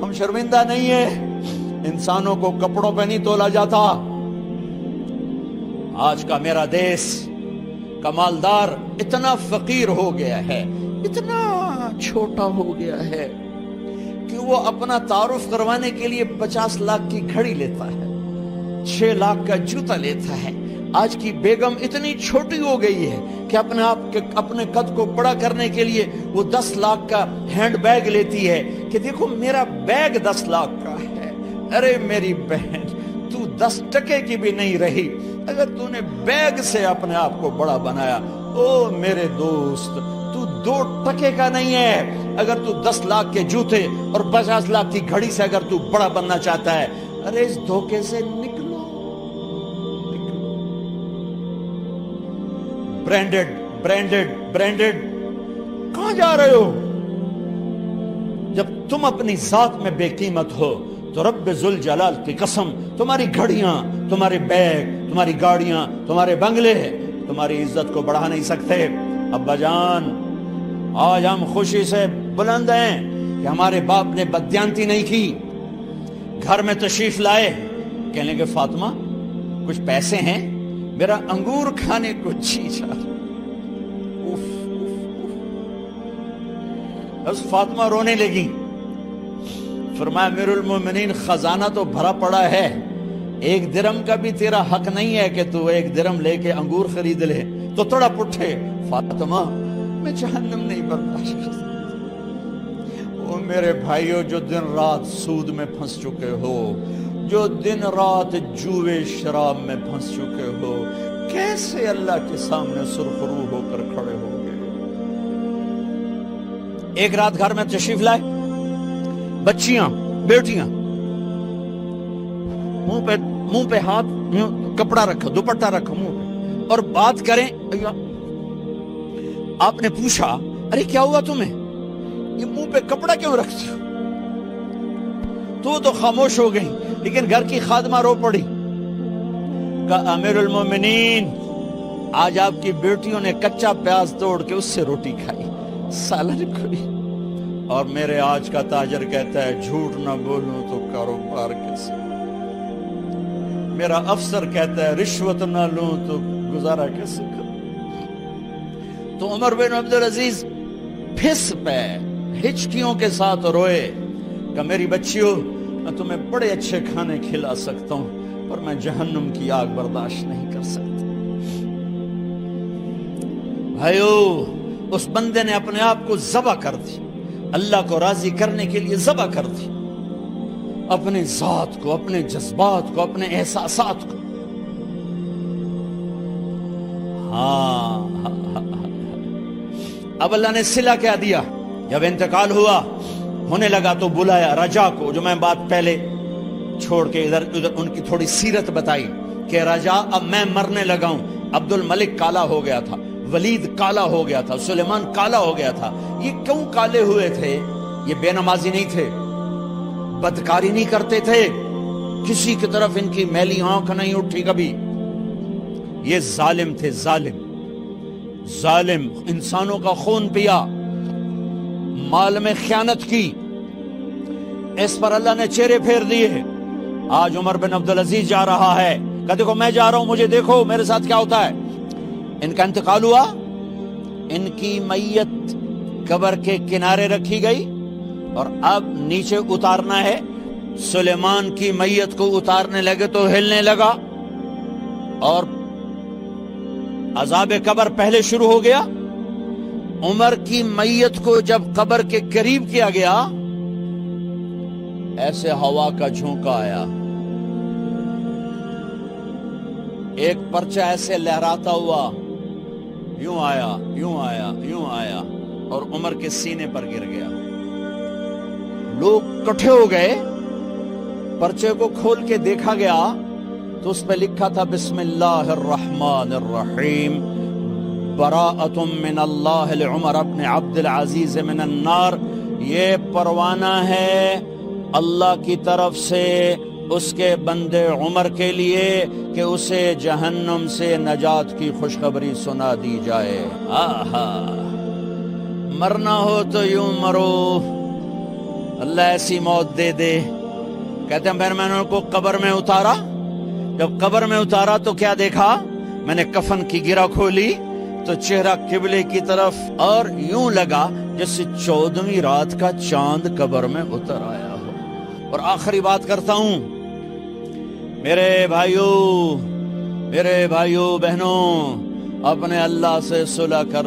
ہم شرمندہ نہیں ہیں، انسانوں کو کپڑوں پہ نہیں تولا جاتا۔ آج کا میرا دیس کا مالدار اتنا فقیر ہو گیا ہے، اتنا چھوٹا ہو گیا ہے کہ وہ اپنا تعارف کروانے کے لیے 50 لاکھ کی گھڑی لیتا ہے، 6 لاکھ کا جوتا لیتا ہے۔ آج کی بیگم اتنی چھوٹی ہو گئی ہے کہ اپنے قد کو بڑا کرنے کے لیے وہ 10 لاکھ کا ہینڈ بیگ لیتی ہے کہ دیکھو میرا بیگ 10 لاکھ کا ہے۔ ارے میری بہن، تو 10 ٹکے کی بھی نہیں رہی اگر تو نے بیگ سے اپنے آپ کو بڑا بنایا۔ او میرے دوست، تو 2 ٹکے کا نہیں ہے اگر تو 10 لاکھ کے جوتے اور 50 لاکھ کی گھڑی سے اگر تو بڑا بننا چاہتا ہے۔ ارے اس دھوکے سے نکلو۔ برینڈڈ برینڈڈ برینڈڈ، کہاں جا رہے ہو؟ جب تم اپنی ذات میں بے قیمت ہو تو رب ذوالجلال کی قسم، تمہاری گھڑیاں، تمہارے بیگ، تمہاری گاڑیاں، تمہارے بنگلے تمہاری عزت کو بڑھا نہیں سکتے۔ ابا جان، آج ہم خوشی سے بلند ہیں کہ ہمارے باپ نے بددیانتی نہیں کی۔ گھر میں تشریف لائے، کہنے لگے فاطمہ کچھ پیسے ہیں؟ میرا انگور کھانے کو جی چاہ رہا۔ بس فاطمہ رونے لگی۔ فرمایا امیر المومنین، خزانہ تو بھرا پڑا ہے، 1 درم کا بھی تیرا حق نہیں ہے کہ تو 1 درم لے کے انگور خرید لے۔ تو تڑپ اٹھے، فاطمہ میں جہنم نہیں برداشت کر سکتا۔ وہ میرے بھائیوں جو دن رات سود میں پھنس چکے ہو، جو دن رات جوئے شراب میں پھنس چکے ہو، کیسے اللہ کے سامنے سرخرو ہو کر کھڑے ہو گئے؟ ایک رات گھر میں تشریف لائے، بچیاں، بیٹیاں، منہ پہ ہاتھ، کپڑا رکھا، دوپٹہ رکھا منہ پہ، اور بات کریں۔ آپ نے پوچھا ارے کیا ہوا تمہیں، یہ منہ پہ کپڑا کیوں رکھتے ہو؟ تو خاموش ہو گئی، لیکن گھر کی خادمہ رو پڑی۔ کہا امیر المومنین، آج آپ کی بیٹیوں نے کچا پیاز توڑ کے اس سے روٹی کھائی، سالن کھائی، اور میرے آج کا تاجر کہتا ہے جھوٹ نہ بولوں تو کاروبار کیسے؟ میرا افسر کہتا ہے رشوت نہ لوں تو گزارا کیسے کروں؟ تو عمر بن عبدالعزیز پھس پہ ہچکیوں کے ساتھ روئے کہ میری بچیوں، میں تمہیں بڑے اچھے کھانے کھلا سکتا ہوں پر میں جہنم کی آگ برداشت نہیں کر سکتا۔ بھائیو، اس بندے نے اپنے آپ کو ذبح کر دی، اللہ کو راضی کرنے کے لیے ذبح کر دی، اپنے ذات کو، اپنے جذبات کو، اپنے احساسات کو۔ اب اللہ نے صلہ کیا دیا؟ جب انتقال ہوا، ہونے لگا تو بلایا رجا کو، جو میں بات پہلے چھوڑ کے ادھر ان کی تھوڑی سیرت بتائی کہ رجا اب میں مرنے لگا ہوں۔ عبد الملک کالا ہو گیا تھا، ولید کالا ہو گیا تھا، سلیمان کالا ہو گیا تھا۔ یہ کیوں کالے ہوئے تھے؟ یہ بے نمازی نہیں تھے، بدکاری نہیں کرتے تھے، کسی کی طرف ان کی میلی آنکھ نہیں اٹھی کبھی۔ یہ ظالم تھے، ظالم ظالم، انسانوں کا خون پیا، مال میں خیانت کی، اس پر اللہ نے چہرے پھیر دیے۔ آج عمر بن عبدالعزیز جا رہا ہے کہ دیکھو میں جا رہا ہوں، مجھے دیکھو میرے ساتھ کیا ہوتا ہے۔ ان کا انتقال ہوا، ان کی میت قبر کے کنارے رکھی گئی، اور اب نیچے اتارنا ہے۔ سلیمان کی میت کو اتارنے لگے تو ہلنے لگا، اور عذاب قبر پہلے شروع ہو گیا۔ عمر کی میت کو جب قبر کے قریب کیا گیا، ایسے ہوا کا جھونکا آیا، ایک پرچہ ایسے لہراتا ہوا، یوں آیا، یوں آیا، یوں آیا، اور عمر کے سینے پر گر گیا۔ لوگ اکٹھے ہو گئے، پرچے کو کھول کے دیکھا گیا تو اس پہ لکھا تھا بسم اللہ الرحمن الرحیم، براءۃ من اللہ لعمر بن عبد العزیز من النار۔ یہ پروانہ ہے اللہ کی طرف سے اس کے بندے عمر کے لیے کہ اسے جہنم سے نجات کی خوشخبری سنا دی جائے۔ آہا، مرنا ہو تو یوں مرو، اللہ ایسی موت دے دے. کہتے ہیں پھر میں نے ان کو قبر میں اتارا. جب قبر میں اتارا تو کیا دیکھا؟ میں نے کفن کی گرہ کھولی تو چہرہ قبلے کی طرف، اور یوں لگا جیسے 14ویں رات کا چاند قبر میں اتر آیا ہو. اور آخری بات کرتا ہوں، میرے بھائیوں بہنوں، اپنے اللہ سے صلح کر